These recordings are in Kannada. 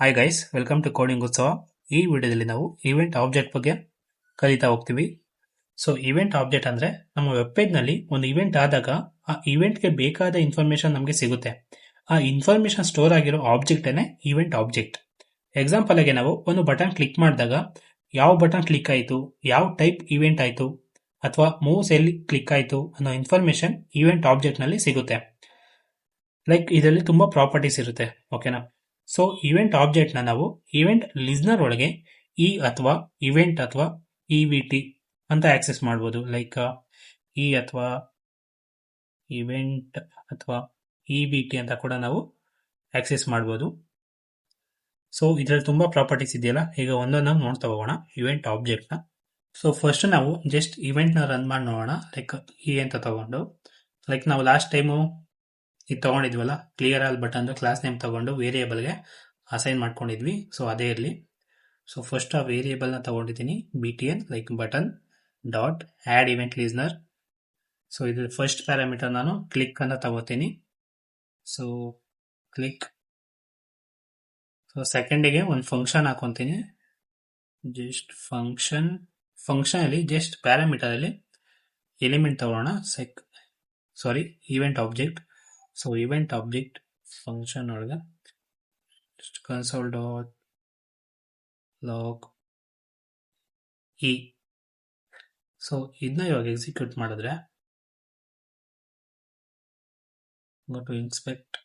Hi guys, welcome to coding Utsav. ಈ ವಿಡಿಯೋದಲ್ಲಿ ನಾವು ಇವೆಂಟ್ ಆಬ್ಜೆಕ್ಟ್ ಬಗ್ಗೆ ಕಲಿತಾ ಹೋಗ್ತೀವಿ. ಸೊ ಇವೆಂಟ್ ಆಬ್ಜೆಕ್ಟ್ ಅಂದ್ರೆ ನಮ್ಮ ವೆಬ್ ಪೇಜ್ ನಲ್ಲಿ ಒಂದು ಇವೆಂಟ್ ಆದಾಗ ಆ ಇವೆಂಟ್ಗೆ ಬೇಕಾದ ಇನ್ಫಾರ್ಮೇಶನ್ ನಮಗೆ ಸಿಗುತ್ತೆ. ಆ ಇನ್ಫಾರ್ಮೇಶನ್ ಸ್ಟೋರ್ ಆಗಿರೋ ಆಬ್ಜೆಕ್ಟ್ ಇವೆಂಟ್ ಆಬ್ಜೆಕ್ಟ್. ಎಕ್ಸಾಂಪಲ್ ಆಗಿ ನಾವು ಒಂದು ಬಟನ್ ಕ್ಲಿಕ್ ಮಾಡಿದಾಗ ಯಾವ ಬಟನ್ ಕ್ಲಿಕ್ ಆಯಿತು, ಯಾವ ಟೈಪ್ ಇವೆಂಟ್ ಆಯಿತು, ಅಥವಾ ಮೂವ್ಸ್ ಎಲ್ಲಿ ಕ್ಲಿಕ್ ಆಯಿತು ಅನ್ನೋ ಇನ್ಫಾರ್ಮೇಶನ್ ಇವೆಂಟ್ ಆಬ್ಜೆಕ್ಟ್ ನಲ್ಲಿ ಸಿಗುತ್ತೆ. ಲೈಕ್ ಇದರಲ್ಲಿ ತುಂಬಾ ಪ್ರಾಪರ್ಟೀಸ್ ಇರುತ್ತೆ, ಓಕೆನಾ. ಸೊ ಇವೆಂಟ್ ಆಬ್ಜೆಕ್ಟ್ ನ ನಾವು ಇವೆಂಟ್ ಲಿಸ್ನರ್ ಒಳಗೆ ಅಥವಾ ಇವೆಂಟ್ ಅಥವಾ ಇವಿಟಿ ಅಂತ ಆಕ್ಸೆಸ್ ಮಾಡಬಹುದು. ಲೈಕ್ ಅಥವಾ ಇವೆಂಟ್ ಅಥವಾ ಇವಿಟಿ ಅಂತ ಕೂಡ ನಾವು ಆಕ್ಸೆಸ್ ಮಾಡಬಹುದು. ಸೊ ಇದರಲ್ಲಿ ತುಂಬಾ ಪ್ರಾಪರ್ಟೀಸ್ ಇದೆಯಲ್ಲ, ಈಗ ಒಂದೊಂದಾಗಿ ನೋಡ್ತಾ ಹೋಗೋಣ ಇವೆಂಟ್ ಆಬ್ಜೆಕ್ಟ್ ನ. ಸೊ ಫಸ್ಟ್ ನಾವು ಜಸ್ಟ್ ಇವೆಂಟ್ ನ ರನ್ ಮಾಡಿ ನೋಡೋಣ. ಲೈಕ್ ಅಂತ ತಗೊಂಡು, ಲೈಕ್ ನಾವು ಲಾಸ್ಟ್ ಟೈಮು ಇದು ತಗೊಂಡಿದ್ವಲ್ಲ, clear all button class name ತಗೊಂಡು ವೇರಿಯೇಬಲ್ಗೆ ಅಸೈನ್ ಮಾಡ್ಕೊಂಡಿದ್ವಿ. ಸೊ ಅದೇ ಇರಲಿ. ಸೊ ಫಸ್ಟ್ ಆ ವೇರಿಯೇಬಲ್ನ ತಗೊಂಡಿದ್ದೀನಿ, BTN like button dot add event listener. So ಇದು ಫಸ್ಟ್ ಪ್ಯಾರಾಮೀಟರ್ ನಾನು ಕ್ಲಿಕ್ ಅಂತ ತಗೋತೀನಿ. So click. ಸೊ ಸೆಕೆಂಡಿಗೆ ಒಂದು ಫಂಕ್ಷನ್ ಹಾಕೊತೀನಿ, ಜಸ್ಟ್ ಫಂಕ್ಷನ್ ಅಲ್ಲಿ ಜಸ್ಟ್ ಪ್ಯಾರಾಮೀಟರ್ ಅಲ್ಲಿ ಎಲಿಮೆಂಟ್ ತಗೊಳ್ಳೋಣ. Event object. So event object function ಒಳಗೆ console dot log e. So ಇದನ್ನ ಇವಾಗ ಎಕ್ಸಿಕ್ಯೂಟ್ ಮಾಡಿದ್ರೆ go to inspect.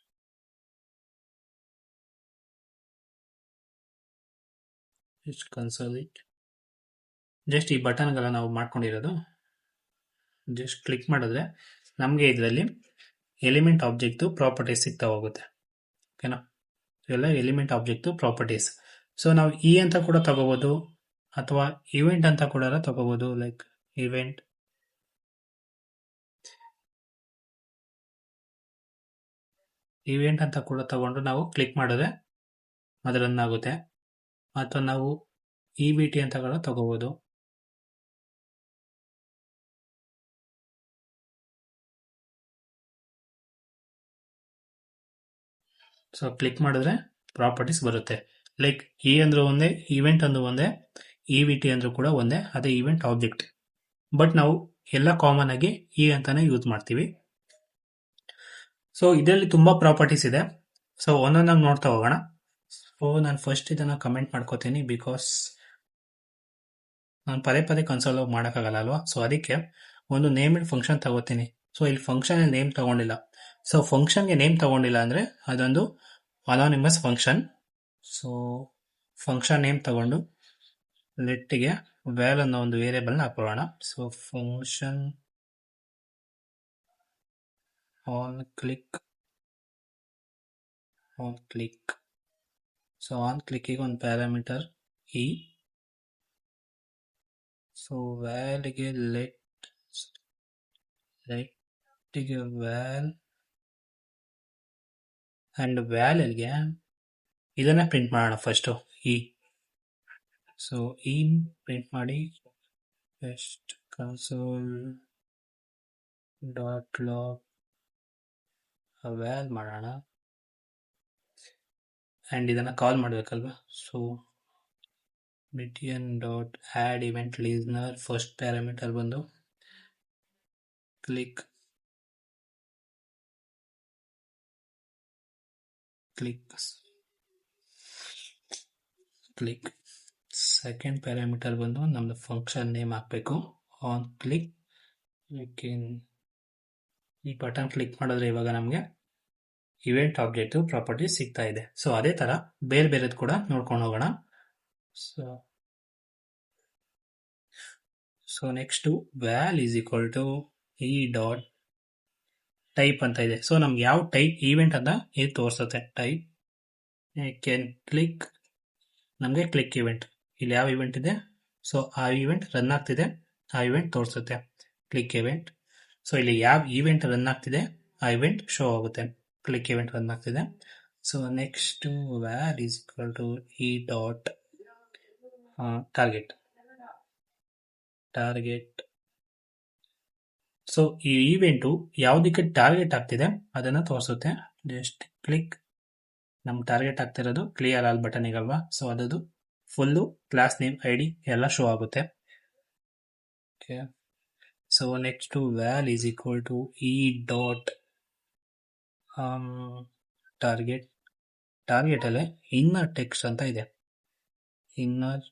Just console it. Just ಈ ಬಟನ್ಗಳ ನಾವು ಮಾಡ್ಕೊಂಡಿರೋದು ಜಸ್ಟ್ ಕ್ಲಿಕ್ ಮಾಡಿದ್ರೆ ನಮಗೆ ಇದರಲ್ಲಿ ಎಲಿಮೆಂಟ್ ಆಬ್ಜೆಕ್ಟ್ ಪ್ರಾಪರ್ಟೀಸ್ ಸಿಗ್ತಾ ಹೋಗುತ್ತೆ, ಓಕೆನಾ. ಇವೆಲ್ಲ ಎಲಿಮೆಂಟ್ ಆಬ್ಜೆಕ್ಟ್ ಪ್ರಾಪರ್ಟೀಸ್. ಸೊ ನಾವು ಅಂತ ಕೂಡ ತಗೋಬಹುದು ಅಥವಾ ಇವೆಂಟ್ ಅಂತ ಕೂಡ ತಗೋಬಹುದು. ಲೈಕ್ ಇವೆಂಟ್ ಅಂತ ಕೂಡ ತಗೊಂಡು ನಾವು ಕ್ಲಿಕ್ ಮಾಡಿದ್ರೆ ಅದು ರನ್ ಆಗುತ್ತೆ. ಅಥವಾ ನಾವು ಇವಿಟಿ ಅಂತ ಕೂಡ ತಗೋಬಹುದು. ಸೊ ಕ್ಲಿಕ್ ಮಾಡಿದ್ರೆ ಪ್ರಾಪರ್ಟೀಸ್ ಬರುತ್ತೆ. ಲೈಕ್ ಅಂದ್ರೆ ಒಂದೇ, ಇವೆಂಟ್ ಅಂದ್ರೂ ಒಂದೇ, ಇವಿಟಿ ಅಂದ್ರೂ ಕೂಡ ಒಂದೇ, ಅದೇ ಇವೆಂಟ್ ಆಬ್ಜೆಕ್ಟ್. ಬಟ್ ನಾವು ಎಲ್ಲ ಕಾಮನ್ ಆಗಿ ಅಂತಾನೆ ಯೂಸ್ ಮಾಡ್ತೀವಿ. ಸೊ ಇದರಲ್ಲಿ ತುಂಬಾ ಪ್ರಾಪರ್ಟೀಸ್ ಇದೆ. ಸೊ ಒಂದೊಂದಾಗಿ ನೋಡ್ತಾ ಹೋಗೋಣ. ಸೊ ನಾನು ಫಸ್ಟ್ ಇದನ್ನ ಕಮೆಂಟ್ ಮಾಡ್ಕೋತೀನಿ, ಬಿಕಾಸ್ ನಾನು ಪದೇ ಕನ್ಸೋಲ್ ಮಾಡೋಕ್ಕಾಗಲ್ಲ ಅಲ್ವಾ. ಸೊ ಅದಕ್ಕೆ ಒಂದು ನೇಮ್ ಫಂಕ್ಷನ್ ತಗೋತೀನಿ. ಸೊ ಇಲ್ಲಿ ಫಂಕ್ಷನ್ ನೇಮ್ ತಗೊಂಡಿಲ್ಲ. ಸೊ ಫಂಕ್ಷನ್ಗೆ ನೇಮ್ ತಗೊಂಡಿಲ್ಲ ಅಂದ್ರೆ ಅದೊಂದು anonymous function. So function name ತಗೊಂಡು ಲೆಟ್ಗೆ ವ್ಯಾಲ್ ಅನ್ನೋ ಒಂದು ವೇರಿಯೇಬಲ್ನ ಹಾಕೊಳ್ಳೋಣ. So function on click. So on ಕ್ಲಿಕ್ಕಿಗೆ ಒಂದು ಪ್ಯಾರಾಮೀಟರ್ ಇ. ಸೊ ವ್ಯಾಲ್ಗೆ ಲೆಟ್ಗೆ ವ್ಯಾಲ್ ಅಂಡ್ ವ್ಯಾಲ್ಗೆ ಇದನ್ನ ಪ್ರಿಂಟ್ ಮಾಡೋಣ first e. So e print ಮಾಡಿ just console dot log val ಮಾಡೋಣ. ಅಂಡ್ ಇದನ್ನ ಕಾಲ್ ಮಾಡ್ಬೇಕಲ್ವಾ. So BTN dot add event listener first parameter ಬಂದು ಕ್ಲಿಕ್. ಸೆಕೆಂಡ್ ಪ್ಯಾರಾಮೀಟರ್ ಬಂದು ನಮ್ದು ಫಂಕ್ಷನ್ ನೇಮ್ ಹಾಕಬೇಕು. On click. ಈ ಬಟನ್ ಕ್ಲಿಕ್ ಮಾಡಿದ್ರೆ ಇವಾಗ ನಮಗೆ ಇವೆಂಟ್ ಆಬ್ಜೆಕ್ಟ್ ಪ್ರಾಪರ್ಟಿ ಸಿಗ್ತಾ ಇದೆ. ಸೊ ಅದೇ ತರ ಬೇರೆದು ಕೂಡ ನೋಡ್ಕೊಂಡು ಹೋಗೋಣ. So next val is equal to e dot type ಅಂತ ಇದೆ. ಸೊ ನಮ್ಗೆ ಯಾವ ಟೈಪ್ ಇವೆಂಟ್ ಅಂತ ಇದು ತೋರಿಸುತ್ತೆ. ಟೈಪ್ ಕ್ಲಿಕ್, ನಮಗೆ ಕ್ಲಿಕ್ ಇವೆಂಟ್. ಇಲ್ಲಿ ಯಾವ ಇವೆಂಟ್ ಇದೆ, ಸೊ ಆ ಇವೆಂಟ್ ರನ್ ಆಗ್ತಿದೆ, ಆ ಇವೆಂಟ್ ತೋರಿಸುತ್ತೆ ಕ್ಲಿಕ್ ಇವೆಂಟ್. ಸೊ ಇಲ್ಲಿ ಯಾವ ಇವೆಂಟ್ ರನ್ ಆಗ್ತಿದೆ ಆ ಇವೆಂಟ್ ಶೋ ಆಗುತ್ತೆ, ಕ್ಲಿಕ್ ಇವೆಂಟ್ ರನ್ ಆಗ್ತಿದೆ. So next val is equal to e dot target. So ಈ ಇವೆಂಟು ಯಾವುದಕ್ಕೆ ಟಾರ್ಗೆಟ್ ಆಗ್ತಿದೆ ಅದನ್ನ ತೋರಿಸುತ್ತೆ. ಜಸ್ಟ್ ಕ್ಲಿಕ್ ನಮ್ಮ ಟಾರ್ಗೆಟ್ ಆಗ್ತಿರೋದು ಕ್ಲಿಯರ್ ಆಲ್ ಬಟನ್ ಅಲ್ವಾ, ಸೊ ಅದದು ಫುಲ್ಲು ಕ್ಲಾಸ್ ನೇಮ್ ID ಎಲ್ಲ ಶೋ ಆಗುತ್ತೆ. Okay, so next val is equal to e dot target. Target ಅಲ್ಲೇ ಇನ್ನರ್ ಟೆಕ್ಸ್ಟ್ ಅಂತ ಇದೆ, ಇನ್ನರ್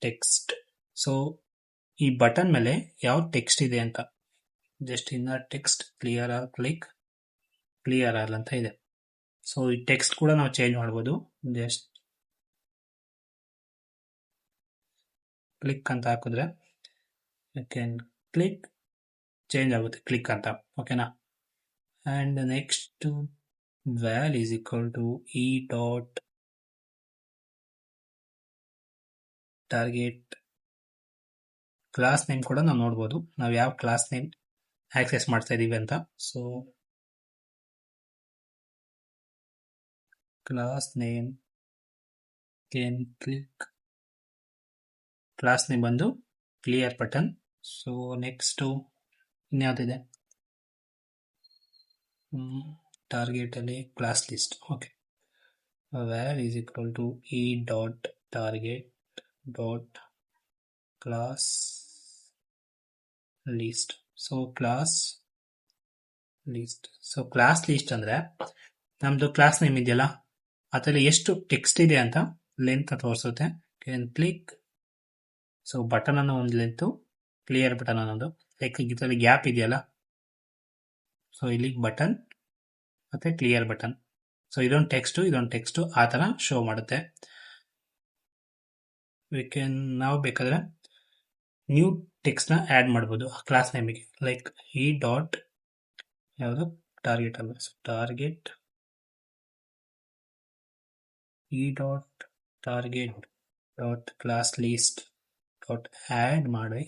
ಟೆಕ್ಸ್ಟ್. ಸೊ ಈ ಬಟನ್ ಮೇಲೆ ಯಾವ ಟೆಕ್ಸ್ಟ್ ಇದೆ ಅಂತ just inner text clear all click clear all ಅಂತ ಇದೆ. ಸೊ ಈ ಟೆಕ್ಸ್ಟ್ ಕೂಡ ನಾವು ಚೇಂಜ್ ಮಾಡ್ಬೋದು. ಜಸ್ಟ್ ಕ್ಲಿಕ್ ಅಂತ ಹಾಕಿದ್ರೆ ಕ್ಲಿಕ್ ಚೇಂಜ್ ಆಗುತ್ತೆ ಕ್ಲಿಕ್ ಅಂತ. ಓಕೆನಾ? And next val is equal to e dot target. Class name ಕೂಡ ನಾವು ನೋಡ್ಬೋದು, ನಾವು ಯಾವ ಕ್ಲಾಸ್ ನೇಮ್ ಆಕ್ಸೆಸ್ ಮಾಡ್ತಾ ಇದೀವಿ ಅಂತ. So class name can click, class name ಬಂದು ಕ್ಲಿಯರ್ ಬಟನ್. ಸೊ ನೆಕ್ಸ್ಟು ಇನ್ಯಾವುದಿದೆ ಟಾರ್ಗೆಟ್ ಅಲ್ಲಿ class list. Okay, val is equal to e dot target dot class list. So class list. So class list ಅಂದ್ರೆ ನಮ್ದು ಕ್ಲಾಸ್ ನೇಮ್ ಇದೆಯಲ್ಲ ಅದರಲ್ಲಿ ಎಷ್ಟು ಟೆಕ್ಸ್ಟ್ ಇದೆ ಅಂತ ಲೆಂತ್ ತೋರಿಸುತ್ತೆ. Can click. ಸೊ ಬಟನ್ ಅನ್ನೋ ಒಂದು ಲೆಂತು, ಕ್ಲಿಯರ್ ಬಟನ್ ಅನ್ನೋದು. ಲೈಕ್ ಇದರಲ್ಲಿ ಗ್ಯಾಪ್ ಇದೆಯಲ್ಲ, ಸೊ ಇಲ್ಲಿ ಬಟನ್ ಮತ್ತೆ ಕ್ಲಿಯರ್ ಬಟನ್. ಸೊ ಇದೊಂದು ಟೆಕ್ಸ್ಟು ಆ ಥರ ಶೋ ಮಾಡುತ್ತೆ. ನಾವು ಬೇಕಾದ್ರೆ ನ್ಯೂ ಟೆಕ್ಸ್ಟ್ನ ಆ್ಯಡ್ ಮಾಡ್ಬೋದು ಕ್ಲಾಸ್ ನೇಮಿಗೆ. ಲೈಕ್ ಈ ಡಾಟ್ ಯಾವುದು ಟಾರ್ಗೆಟ್ ಅಲ್ಲ, ಸೊ ಟಾರ್ಗೆಟ್ ಈ dot target dot class list dot add ಮಾಡಿ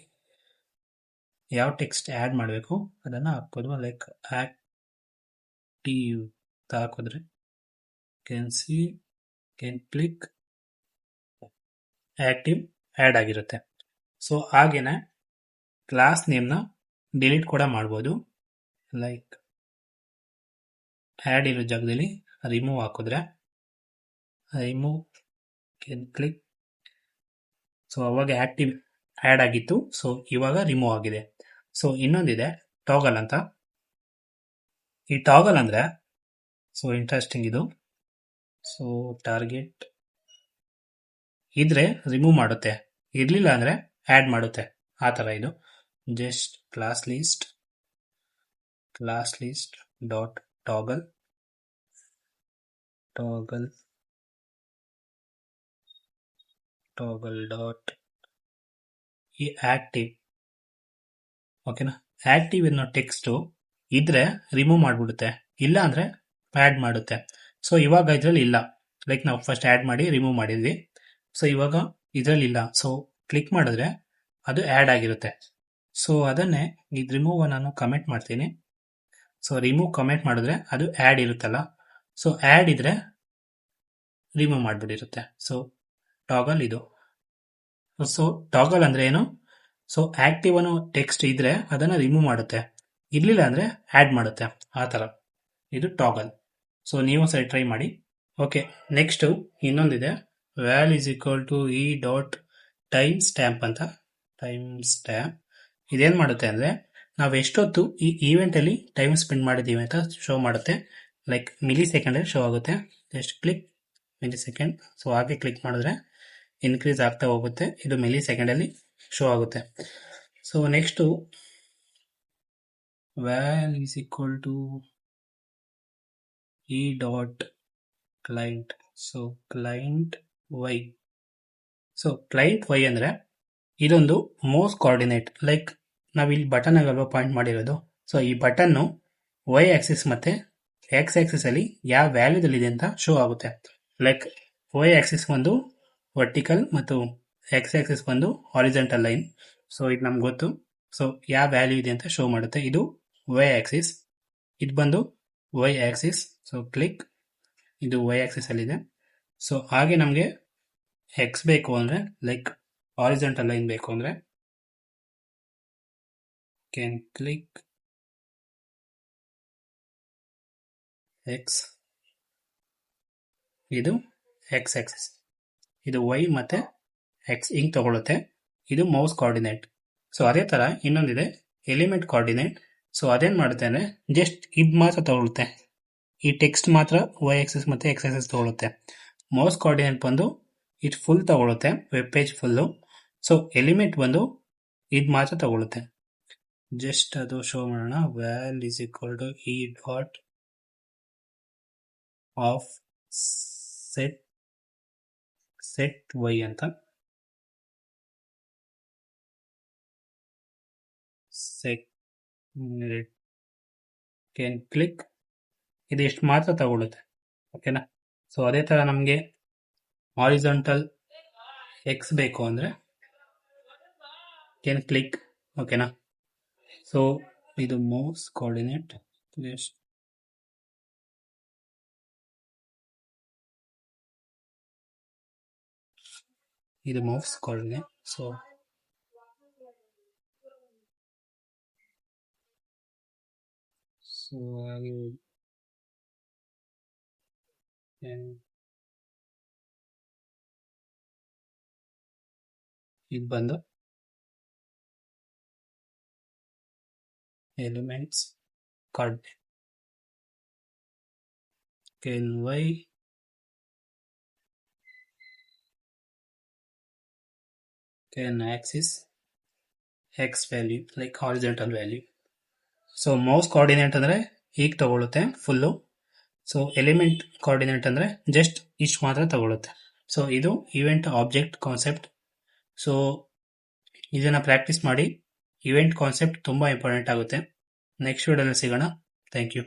ಯಾವ ಟೆಕ್ಸ್ಟ್ ಆ್ಯಡ್ ಮಾಡಬೇಕು ಅದನ್ನು ಹಾಕ್ಬೋದು. ಲೈಕ್ ಆಕ್ಟಿವ್ ಅಂತ ಹಾಕಿದ್ರೆ ಕ್ಯಾನ್ ಕ್ಲಿಕ್ ಆಕ್ಟಿವ್ ಆ್ಯಡ್ ಆಗಿರುತ್ತೆ. ಸೊ ಹಾಗೇನೆ ಕ್ಲಾಸ್ ನೇಮ್ನ ಡಿಲೀಟ್ ಕೂಡ ಮಾಡ್ಬೋದು. ಲೈಕ್ ಆ್ಯಡ್ ಇರೋ ಜಾಗದಲ್ಲಿ ರಿಮೂವ್ ಹಾಕಿದ್ರೆ ರಿಮೂವ್ ಕ್ಯಾನ್ ಕ್ಲಿಕ್. ಸೊ ಅವಾಗ ಆಕ್ಟಿವ್ ಆ್ಯಡ್ ಆಗಿತ್ತು, ಸೊ ಇವಾಗ ರಿಮೂವ್ ಆಗಿದೆ. ಸೊ ಇನ್ನೊಂದಿದೆ ಟಾಗಲ್ ಅಂತ. ಈ ಟಾಗಲ್ ಅಂದರೆ ಸೊ ಇಂಟ್ರೆಸ್ಟಿಂಗ್ ಇದು. ಸೊ ಟಾರ್ಗೆಟ್ ಇದ್ರೆ ರಿಮೂವ್ ಮಾಡುತ್ತೆ, ಇರಲಿಲ್ಲ ಅಂದರೆ ಆ್ಯಡ್ ಮಾಡುತ್ತೆ, ಆ ಥರ ಇದು. Just class list dot toggle dot ಈ ಆಕ್ಟಿವ್. ಓಕೆನಾ? ಆಕ್ಟಿವ್ ಅನ್ನೋ ಟೆಕ್ಸ್ಟು ಇದ್ರೆ ರಿಮೂವ್ ಮಾಡಿಬಿಡುತ್ತೆ, ಇಲ್ಲ ಅಂದರೆ ಆ್ಯಡ್ ಮಾಡುತ್ತೆ. ಸೊ ಇವಾಗ ಇದರಲ್ಲಿ ಇಲ್ಲ, ಲೈಕ್ ನಾವು ಫಸ್ಟ್ ಆ್ಯಡ್ ಮಾಡಿ ರಿಮೂವ್ ಮಾಡಿದ್ವಿ. ಸೊ ಇವಾಗ ಇದರಲ್ಲಿ ಇಲ್ಲ, ಸೊ ಕ್ಲಿಕ್ ಮಾಡಿದ್ರೆ ಅದು ಆ್ಯಡ್ ಆಗಿರುತ್ತೆ. ಸೊ ಅದನ್ನೇ ಇದು ರಿಮೂವ್ ನಾನು ಕಮೆಂಟ್ ಮಾಡ್ತೀನಿ. ಸೊ ರಿಮೂವ್ ಕಮೆಂಟ್ ಮಾಡಿದ್ರೆ ಅದು ಆ್ಯಡ್ ಇರುತ್ತಲ್ಲ, ಸೊ ಆ್ಯಡ್ ಇದ್ರೆ ರಿಮೂವ್ ಮಾಡಿಬಿಟ್ಟಿರುತ್ತೆ. ಸೊ ಟಾಗಲ್ ಇದು. ಸೊ ಟಾಗಲ್ ಅಂದರೆ ಏನು? ಸೊ ಆಕ್ಟಿವ್ ಅನ್ನೋ ಟೆಕ್ಸ್ಟ್ ಇದ್ರೆ ಅದನ್ನು ರಿಮೂವ್ ಮಾಡುತ್ತೆ, ಇರಲಿಲ್ಲ ಅಂದರೆ ಆ್ಯಡ್ ಮಾಡುತ್ತೆ, ಆ ಥರ ಇದು ಟಾಗಲ್. ಸೊ ನೀವು ಸರಿ ಟ್ರೈ ಮಾಡಿ. ಓಕೆ, ನೆಕ್ಸ್ಟು ಇನ್ನೊಂದಿದೆ val is equal to e dot timestamp ಅಂತ. ಟೈಮ್ ಸ್ಟ್ಯಾಂಪ್ ಇದೇನು ಮಾಡುತ್ತೆ ಅಂದರೆ ನಾವು ಎಷ್ಟೊತ್ತು ಈ ಈವೆಂಟಲ್ಲಿ ಟೈಮ್ ಸ್ಪೆಂಡ್ ಮಾಡಿದ್ದೀವಿ ಅಂತ ಶೋ ಮಾಡುತ್ತೆ. ಲೈಕ್ ಮಿಲಿ ಸೆಕೆಂಡಲ್ಲಿ ಶೋ ಆಗುತ್ತೆ. Just click milli second. So ಹಾಗೆ ಕ್ಲಿಕ್ ಮಾಡಿದ್ರೆ ಇನ್ಕ್ರೀಸ್ ಆಗ್ತಾ ಹೋಗುತ್ತೆ, ಇದು ಮಿಲಿ ಸೆಕೆಂಡಲ್ಲಿ ಶೋ ಆಗುತ್ತೆ. So next val is equal to e dot client. So client Y. So client Y ಅಂದರೆ ಇದೊಂದು ಮೌಸ್ ಕೋಆರ್ಡಿನೇಟ್. ಲೈಕ್ ನಾವಿಲ್ಲಿ ಬಟನ್ ಆಗಲ್ವಾ ಪಾಯಿಂಟ್ ಮಾಡಿರೋದು, ಸೊ ಈ ಬಟನ್ನು ವೈ ಆಕ್ಸಿಸ್ ಮತ್ತು ಎಕ್ಸ್ ಆಕ್ಸಿಸಲ್ಲಿ ಯಾವ ವ್ಯಾಲ್ಯೂದಲ್ಲಿದೆ ಅಂತ ಶೋ ಆಗುತ್ತೆ. ಲೈಕ್ ವೈ ಆಕ್ಸಿಸ್ ಒಂದು ವರ್ಟಿಕಲ್ ಮತ್ತು ಎಕ್ಸ್ ಆಕ್ಸಿಸ್ ಒಂದು ಹಾರಿಜಾಂಟಲ್ ಲೈನ್. ಸೊ ಇದು ನಮ್ಗೆ ಗೊತ್ತು. ಸೊ ಯಾವ ವ್ಯಾಲ್ಯೂ ಇದೆ ಅಂತ ಶೋ ಮಾಡುತ್ತೆ. ಇದು ವೈ ಆಕ್ಸಿಸ್, ಇದು ಬಂದು ವೈ ಆಕ್ಸಿಸ್. ಸೊ ಕ್ಲಿಕ್, ಇದು ವೈ ಆಕ್ಸಿಸಲ್ಲಿದೆ. ಸೊ ಹಾಗೆ ನಮಗೆ ಎಕ್ಸ್ ಬೇಕು ಅಂದರೆ ಲೈಕ್ ಹಾರಿಜಾಂಟಲ್ ಲೈನ್ ಬೇಕು ಅಂದರೆ ಕ್ಯಾನ್ ಕ್ಲಿಕ್ ಎಕ್ಸ್ ಇದು ಎಕ್ಸ್ ಆಕ್ಸಿಸ್, ಇದು ವೈ ಮತ್ತೆ ಎಕ್ಸ್ ಹಿಂಗ್ ತಗೊಳುತ್ತೆ. ಇದು ಮೌಸ್ ಕೋಆರ್ಡಿನೇಟ್. ಸೊ ಅದೇ ತರ ಇನ್ನೊಂದಿದೆ ಎಲಿಮೆಂಟ್ ಕೋಆರ್ಡಿನೇಟ್. ಸೊ ಅದೇನ್ ಮಾಡುತ್ತೆ ಅಂದ್ರೆ ಜಸ್ಟ್ ಇದ್ ಮಾತ್ರ ತಗೊಳುತ್ತೆ, ಈ ಟೆಕ್ಸ್ಟ್ ಮಾತ್ರ ವೈ ಆಕ್ಸಿಸ್ ಮತ್ತೆ ಎಕ್ಸ್ ಆಕ್ಸಿಸ್ ತಗೊಳುತ್ತೆ. ಮೌಸ್ ಕೋಆರ್ಡಿನೇಟ್ ಬಂದು ಇದು ಫುಲ್ ತಗೊಳುತ್ತೆ, web page full. So element ಬಂದು ಇದು ಮಾತ್ರ ತಗೊಳುತ್ತೆ. ಜಸ್ಟ್ ಅದು ಶೋ ಮಾಡೋಣ. Val is equal to e dot offset Y ಅಂತ. ಕ್ಲಿಕ್ ಇದು ಎಷ್ಟು ಮಾತ್ರ ತಗೊಳುತ್ತೆ. ಓಕೆನಾ. ಸೊ ಅದೇ ತರ ನಮಗೆ ಹಾರಿಜಾಂಟಲ್ ಎಕ್ಸ್ ಬೇಕು ಅಂದ್ರೆ ಕ್ಯಾನ್ ಕ್ಲಿಕ್. ಓಕೆನಾ. ಸೊ ಇದು ಮೌಸ್ ಕೋಆರ್ಡಿನೇಟ್, ಇದು ಮೌಸ್ ಕೋಆರ್ಡಿನೇಟ್. ಸೊ ಇದು ಬಂದು elements coordinate can Y can axis X value like horizontal value. So mouse coordinate ಅಂದ್ರೆ ಈಗ ತಗೊಳುತ್ತೆ ಫುಲ್ಲು. ಸೊ ಎಲಿಮೆಂಟ್ ಕೋಆರ್ಡಿನೇಟ್ ಅಂದ್ರೆ ಜಸ್ಟ್ ಇಷ್ಟು ಮಾತ್ರ ತಗೊಳುತ್ತೆ. ಸೊ ಇದು ಇವೆಂಟ್ ಆಬ್ಜೆಕ್ಟ್ ಕಾನ್ಸೆಪ್ಟ್. ಸೊ ಇದನ್ನ ಪ್ರಾಕ್ಟೀಸ್ ಮಾಡಿ. ಇವೆಂಟ್ ಕಾನ್ಸೆಪ್ಟ್ ತುಂಬಾ ಇಂಪಾರ್ಟೆಂಟ್ ಆಗುತ್ತೆ. ನೆಕ್ಸ್ಟ್ ವಿಡಿಯೋದಲ್ಲಿ ಸಿಗೋಣ. Thank you.